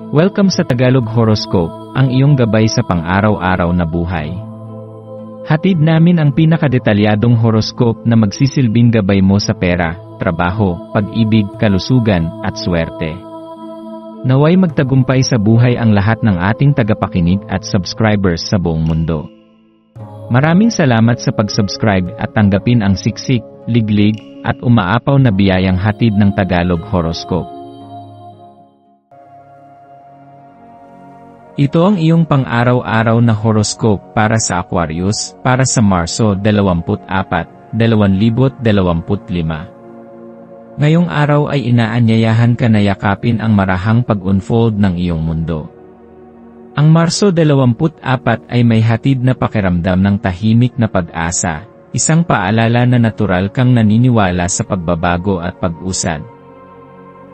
Welcome sa Tagalog Horoscope, ang iyong gabay sa pang-araw-araw na buhay. Hatid namin ang pinakadetalyadong horoscope na magsisilbing gabay mo sa pera, trabaho, pag-ibig, kalusugan, at swerte. Naway magtagumpay sa buhay ang lahat ng ating tagapakinig at subscribers sa buong mundo. Maraming salamat sa pag-subscribe at tanggapin ang siksik, liglig, at umaapaw na biyayang hatid ng Tagalog Horoscope. Ito ang iyong pang-araw-araw na horoscope para sa Aquarius, para sa Marso 24, 2025. Ngayong araw ay inaanyayahan ka na yakapin ang marahang pag-unfold ng iyong mundo. Ang Marso 24 ay may hatid na pakiramdam ng tahimik na pag-asa, isang paalala na natural kang naniniwala sa pagbabago at pag-usad.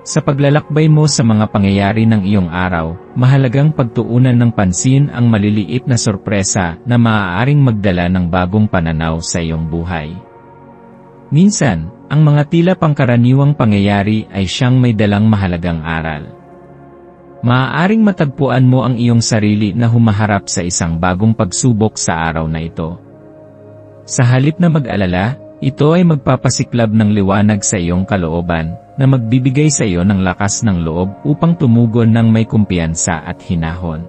Sa paglalakbay mo sa mga pangyayari ng iyong araw, mahalagang pagtuunan ng pansin ang maliliit na sorpresa na maaaring magdala ng bagong pananaw sa iyong buhay. Minsan, ang mga tila pangkaraniwang pangyayari ay siyang may dalang mahalagang aral. Maaaring matagpuan mo ang iyong sarili na humaharap sa isang bagong pagsubok sa araw na ito. Sa halip na mag-alala, ito ay magpapasiklab ng liwanag sa iyong kalooban, na magbibigay sa iyo ng lakas ng loob upang tumugon ng may kumpiyansa at hinahon.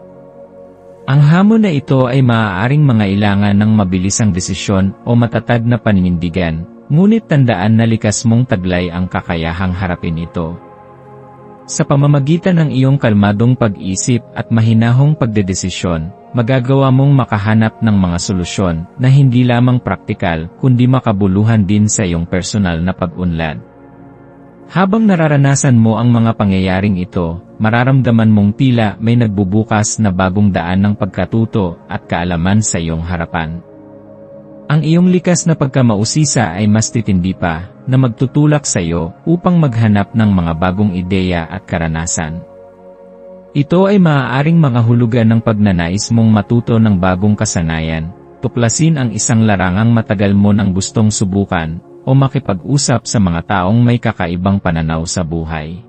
Ang hamon na ito ay maaaring mangailangan ng mabilisang desisyon o matatag na paninindigan, ngunit tandaan na likas mong taglay ang kakayahang harapin ito. Sa pamamagitan ng iyong kalmadong pag-isip at mahinahong pagdedesisyon, magagawa mong makahanap ng mga solusyon na hindi lamang praktikal kundi makabuluhan din sa iyong personal na pag-unlad. Habang nararanasan mo ang mga pangyayaring ito, mararamdaman mong tila may nagbubukas na bagong daan ng pagkatuto at kaalaman sa iyong harapan. Ang iyong likas na pagkamausisa ay mas titindi pa, na magtutulak sa iyo upang maghanap ng mga bagong ideya at karanasan. Ito ay maaaring mga hulugan ng pagnanais mong matuto ng bagong kasanayan, tuklasin ang isang larangang matagal mo nang gustong subukan, o makipag-usap sa mga taong may kakaibang pananaw sa buhay.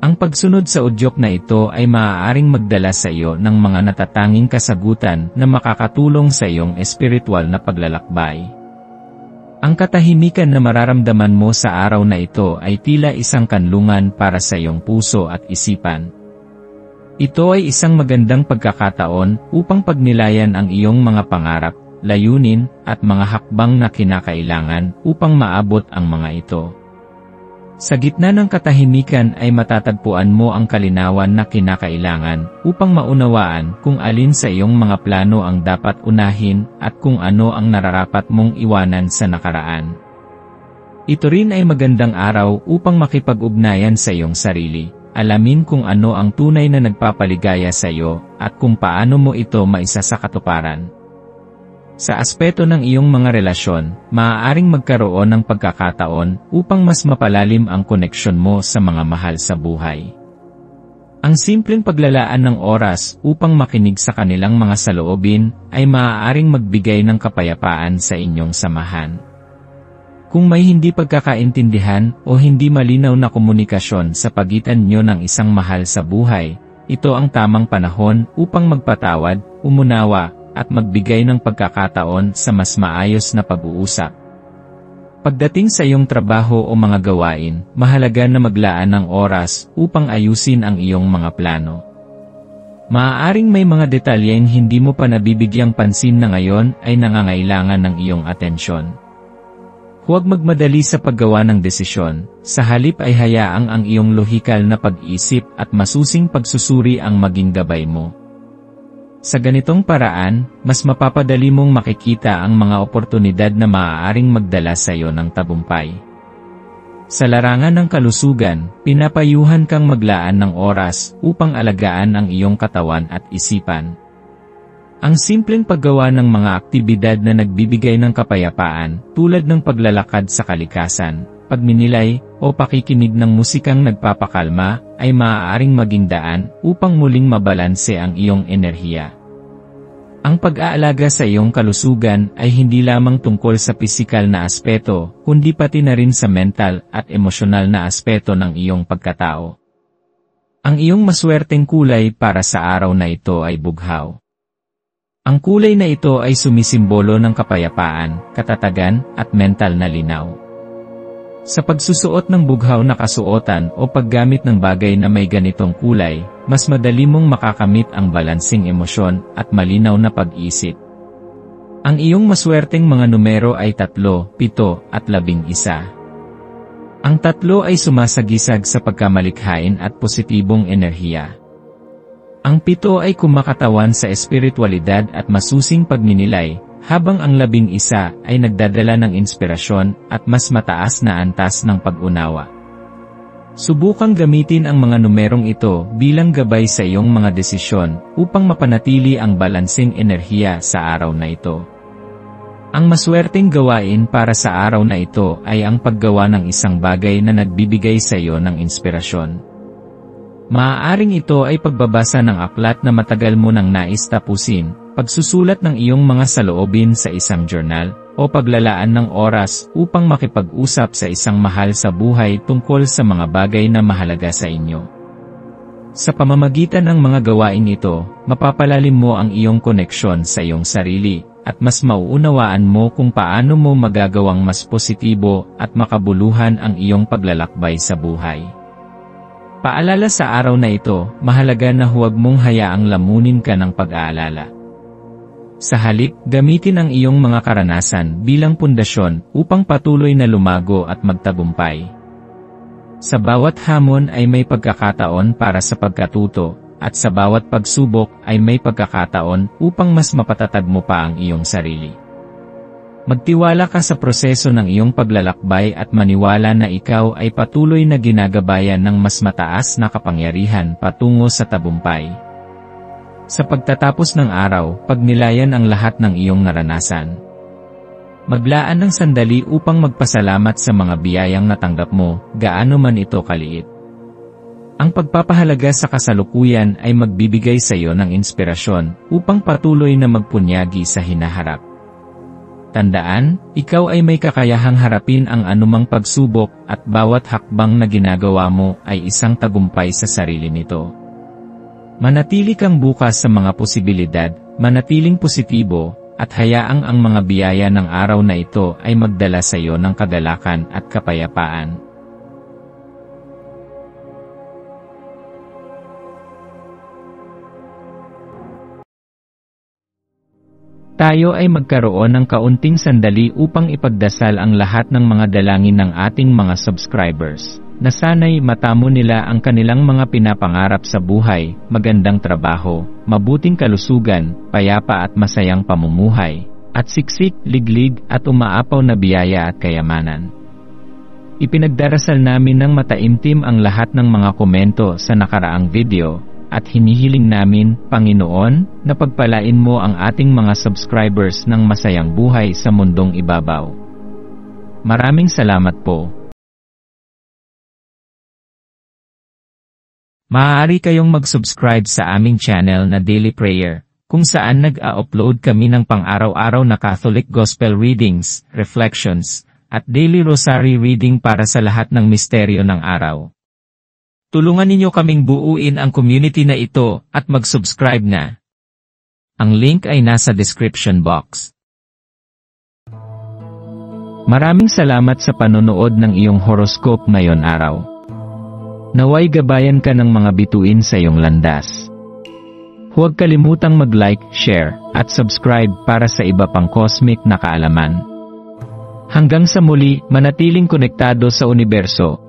Ang pagsunod sa udyok na ito ay maaaring magdala sa iyo ng mga natatanging kasagutan na makakatulong sa iyong espiritual na paglalakbay. Ang katahimikan na mararamdaman mo sa araw na ito ay tila isang kanlungan para sa iyong puso at isipan. Ito ay isang magandang pagkakataon upang pagnilayan ang iyong mga pangarap, layunin, at mga hakbang na kinakailangan upang maabot ang mga ito. Sa gitna ng katahimikan ay matatagpuan mo ang kalinawan na kinakailangan upang maunawaan kung alin sa iyong mga plano ang dapat unahin at kung ano ang nararapat mong iwanan sa nakaraan. Ito rin ay magandang araw upang makipag-ugnayan sa iyong sarili, alamin kung ano ang tunay na nagpapaligaya sa iyo at kung paano mo ito maisasakatuparan. Sa aspeto ng iyong mga relasyon, maaaring magkaroon ng pagkakataon upang mas mapalalim ang koneksyon mo sa mga mahal sa buhay. Ang simpleng paglalaan ng oras upang makinig sa kanilang mga saloobin ay maaaring magbigay ng kapayapaan sa inyong samahan. Kung may hindi pagkakaintindihan o hindi malinaw na komunikasyon sa pagitan niyo ng isang mahal sa buhay, ito ang tamang panahon upang magpatawad, umunawa, at magbigay ng pagkakataon sa mas maayos na pag-uusap. Pagdating sa iyong trabaho o mga gawain, mahalaga na maglaan ng oras upang ayusin ang iyong mga plano. Maaaring may mga detalyeng hindi mo pa nabibigyang pansin na ngayon ay nangangailangan ng iyong atensyon. Huwag magmadali sa paggawa ng desisyon, sa halip ay hayaang ang iyong lohikal na pag-isip at masusing pagsusuri ang maging gabay mo. Sa ganitong paraan, mas mapapadali mong makikita ang mga oportunidad na maaaring magdala sa iyo ng tagumpay. Sa larangan ng kalusugan, pinapayuhan kang maglaan ng oras upang alagaan ang iyong katawan at isipan. Ang simpleng paggawa ng mga aktibidad na nagbibigay ng kapayapaan, tulad ng paglalakad sa kalikasan, pagninilay, o pakikinig ng musikang nagpapakalma, ay maaaring maging daan upang muling mabalanse ang iyong enerhiya. Ang pag-aalaga sa iyong kalusugan ay hindi lamang tungkol sa pisikal na aspeto, kundi pati na rin sa mental at emosyonal na aspeto ng iyong pagkatao. Ang iyong maswerteng kulay para sa araw na ito ay bughaw. Ang kulay na ito ay sumisimbolo ng kapayapaan, katatagan, at mental na linaw. Sa pagsusuot ng bughaw na kasuotan o paggamit ng bagay na may ganitong kulay, mas madali mong makakamit ang balansing emosyon at malinaw na pag-isip. Ang iyong maswerteng mga numero ay 3, 7, at 11. Ang 3 ay sumasagisag sa pagkamalikhain at positibong enerhiya. Ang 7 ay kumakatawan sa espiritualidad at masusing pagninilay, habang ang 11 ay nagdadala ng inspirasyon at mas mataas na antas ng pag-unawa. Subukang gamitin ang mga numerong ito bilang gabay sa iyong mga desisyon upang mapanatili ang balansing enerhiya sa araw na ito. Ang maswerteng gawain para sa araw na ito ay ang paggawa ng isang bagay na nagbibigay sa iyo ng inspirasyon. Maaaring ito ay pagbabasa ng aklat na matagal mo nang nais tapusin, pagsusulat ng iyong mga saloobin sa isang journal, o paglalaan ng oras upang makipag-usap sa isang mahal sa buhay tungkol sa mga bagay na mahalaga sa inyo. Sa pamamagitan ng mga gawain ito, mapapalalim mo ang iyong koneksyon sa iyong sarili, at mas mauunawaan mo kung paano mo magagawang mas positibo at makabuluhan ang iyong paglalakbay sa buhay. Paalala sa araw na ito, mahalaga na huwag mong hayaang lamunin ka ng pag-aalala. Sa halip, gamitin ang iyong mga karanasan bilang pundasyon upang patuloy na lumago at magtagumpay. Sa bawat hamon ay may pagkakataon para sa pagkatuto, at sa bawat pagsubok ay may pagkakataon upang mas mapatatag mo pa ang iyong sarili. Magtiwala ka sa proseso ng iyong paglalakbay at maniwala na ikaw ay patuloy na ginagabayan ng mas mataas na kapangyarihan patungo sa tagumpay. Sa pagtatapos ng araw, pagnilayan ang lahat ng iyong naranasan. Maglaan ng sandali upang magpasalamat sa mga biyayang natanggap mo, gaano man ito kaliit. Ang pagpapahalaga sa kasalukuyan ay magbibigay sa iyo ng inspirasyon upang patuloy na magpunyagi sa hinaharap. Tandaan, ikaw ay may kakayahang harapin ang anumang pagsubok at bawat hakbang na ginagawa mo ay isang tagumpay sa sarili nito. Manatili kang bukas sa mga posibilidad, manatiling positibo, at hayaang ang mga biyaya ng araw na ito ay magdala sa iyo ng kagalakan at kapayapaan. Tayo ay magkaroon ng kaunting sandali upang ipagdasal ang lahat ng mga dalangin ng ating mga subscribers, na sana'y matamo nila ang kanilang mga pinapangarap sa buhay, magandang trabaho, mabuting kalusugan, payapa at masayang pamumuhay, at siksik, liglig at umaapaw na biyaya at kayamanan. Ipinagdarasal namin ng mataimtim ang lahat ng mga komento sa nakaraang video, at hinihiling namin, Panginoon, na pagpalain mo ang ating mga subscribers ng masayang buhay sa mundong ibabaw. Maraming salamat po. Maaari kayong mag-subscribe sa aming channel na Daily Prayer, kung saan nag-a-upload kami ng pang-araw-araw na Catholic Gospel Readings, Reflections, at Daily Rosary Reading para sa lahat ng misteryo ng araw. Tulungan ninyo kaming buuin ang community na ito at mag-subscribe na. Ang link ay nasa description box. Maraming salamat sa panonood ng iyong horoscope ngayon araw. Naway gabayan ka ng mga bituin sa iyong landas. Huwag kalimutang mag-like, share, at subscribe para sa iba pang cosmic na kaalaman. Hanggang sa muli, manatiling konektado sa universo